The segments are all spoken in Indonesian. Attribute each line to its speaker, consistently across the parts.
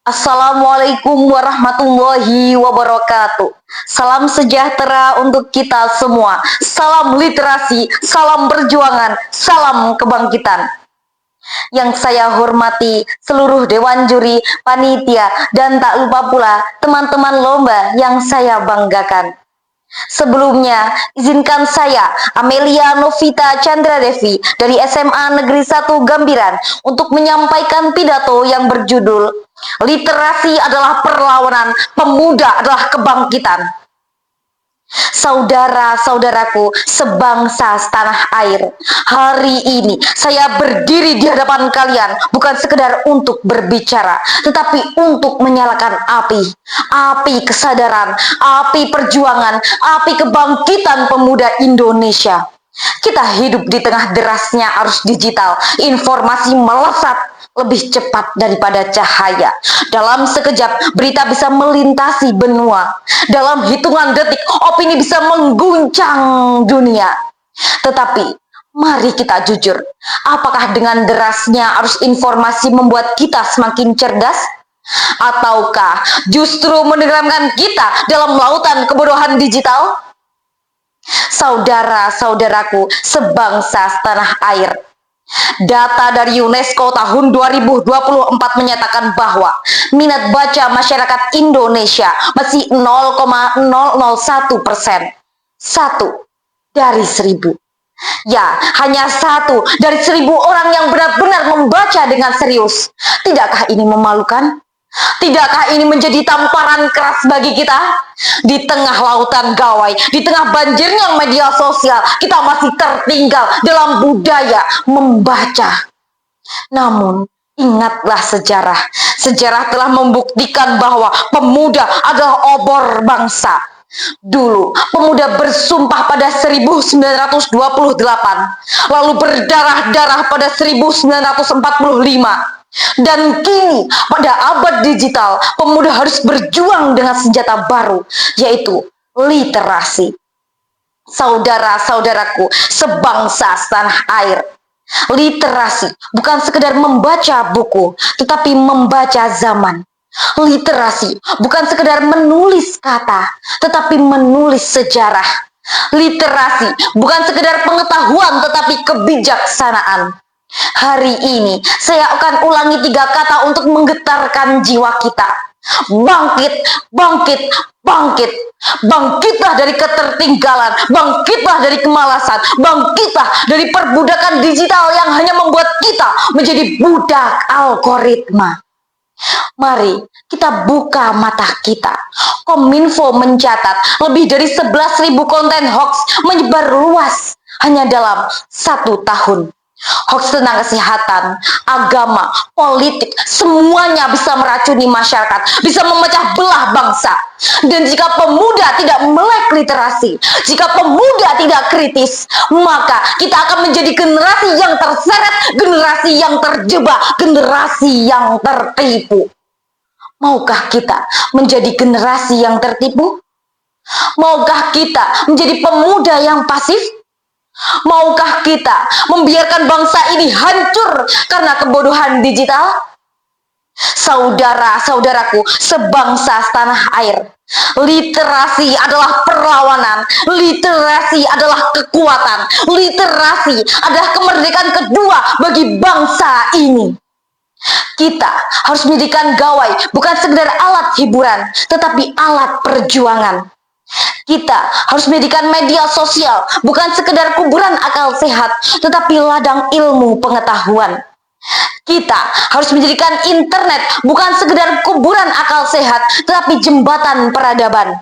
Speaker 1: Assalamualaikum warahmatullahi wabarakatuh. Salam sejahtera untuk kita semua. Salam literasi, salam perjuangan, salam kebangkitan. Yang saya hormati seluruh dewan juri, panitia, dan tak lupa pula teman-teman lomba yang saya banggakan. Sebelumnya, izinkan saya, Amelia Novita Chandra Devi dari SMA Negeri 1 Gambiran untuk menyampaikan pidato yang berjudul Literasi adalah perlawanan, pemuda adalah kebangkitan. Saudara-saudaraku sebangsa setanah air, hari ini saya berdiri di hadapan kalian bukan sekedar untuk berbicara, tetapi untuk menyalakan api kesadaran, api perjuangan, api kebangkitan pemuda Indonesia. Kita hidup di tengah derasnya arus digital, informasi melesat lebih cepat daripada cahaya. Dalam sekejap, berita bisa melintasi benua. Dalam hitungan detik, opini bisa mengguncang dunia. Tetapi, mari kita jujur, apakah dengan derasnya arus informasi membuat kita semakin cerdas? Ataukah justru menenggelamkan kita dalam lautan kebodohan digital? Saudara-saudaraku sebangsa setanah air, data dari UNESCO tahun 2024 menyatakan bahwa minat baca masyarakat Indonesia masih 0,001%. 1 dari 1000. Ya, hanya 1 dari 1000 orang yang benar-benar membaca dengan serius. Tidakkah ini memalukan? Tidakkah ini menjadi tamparan keras bagi kita? Di tengah lautan gawai, di tengah banjirnya media sosial, kita masih tertinggal dalam budaya membaca. Namun, ingatlah sejarah. Sejarah telah membuktikan bahwa pemuda adalah obor bangsa. Dulu, pemuda bersumpah pada 1928, lalu berdarah-darah pada 1945. Dan kini, pada abad digital, pemuda harus berjuang dengan senjata baru, yaitu literasi. Saudara-saudaraku, sebangsa setanah air, literasi bukan sekedar membaca buku, tetapi membaca zaman. Literasi bukan sekedar menulis kata, tetapi menulis sejarah. Literasi bukan sekedar pengetahuan, tetapi kebijaksanaan. Hari ini saya akan ulangi 3 kata untuk menggetarkan jiwa kita. Bangkit, bangkit, bangkit. Bangkitlah dari ketertinggalan, bangkitlah dari kemalasan, bangkitlah dari perbudakan digital yang hanya membuat kita menjadi budak algoritma. Mari kita buka mata kita. Kominfo mencatat lebih dari 11.000 konten hoax menyebar luas hanya dalam 1 tahun. Hoax tentang kesehatan, agama, politik, semuanya bisa meracuni masyarakat, bisa memecah belah bangsa. Dan jika pemuda tidak melek literasi, jika pemuda tidak kritis, maka kita akan menjadi generasi yang terseret, generasi yang terjebak, generasi yang tertipu. Maukah kita menjadi generasi yang tertipu? Maukah kita menjadi pemuda yang pasif? Maukah kita membiarkan bangsa ini hancur karena kebodohan digital? Saudara-saudaraku sebangsa setanah air, literasi adalah perlawanan, literasi adalah kekuatan, literasi adalah kemerdekaan kedua bagi bangsa ini. Kita harus menjadikan gawai bukan sekedar alat hiburan, tetapi alat perjuangan. Kita harus menjadikan media sosial bukan sekedar kuburan akal sehat, tetapi ladang ilmu pengetahuan. Kita harus menjadikan internet bukan sekedar kuburan akal sehat, tetapi jembatan peradaban.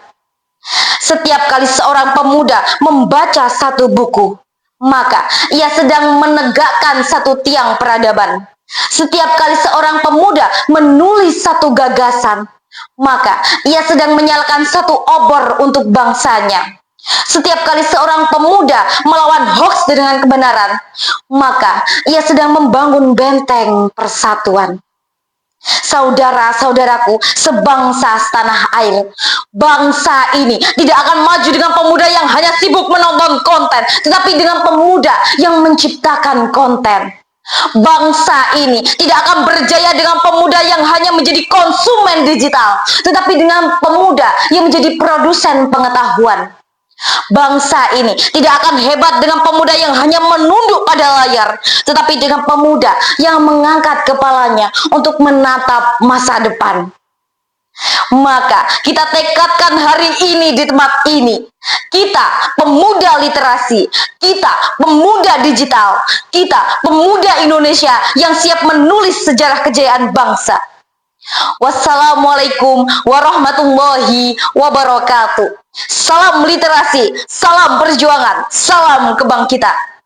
Speaker 1: Setiap kali seorang pemuda membaca 1 buku, maka ia sedang menegakkan 1 tiang peradaban. Setiap kali seorang pemuda menulis 1 gagasan, maka ia sedang menyalakan 1 obor untuk bangsanya. Setiap kali seorang pemuda melawan hoax dengan kebenaran, maka ia sedang membangun benteng persatuan. Saudara-saudaraku sebangsa setanah air, bangsa ini tidak akan maju dengan pemuda yang hanya sibuk menonton konten, tetapi dengan pemuda yang menciptakan konten. Bangsa ini tidak akan berjaya dengan pemuda yang hanya menjadi konsumen digital, tetapi dengan pemuda yang menjadi produsen pengetahuan. Bangsa ini tidak akan hebat dengan pemuda yang hanya menunduk pada layar, tetapi dengan pemuda yang mengangkat kepalanya untuk menatap masa depan. Maka kita tekadkan hari ini di tempat ini. Kita pemuda literasi, kita pemuda digital, kita pemuda Indonesia yang siap menulis sejarah kejayaan bangsa. Wassalamualaikum warahmatullahi wabarakatuh. Salam literasi, salam perjuangan, salam kebangkitan.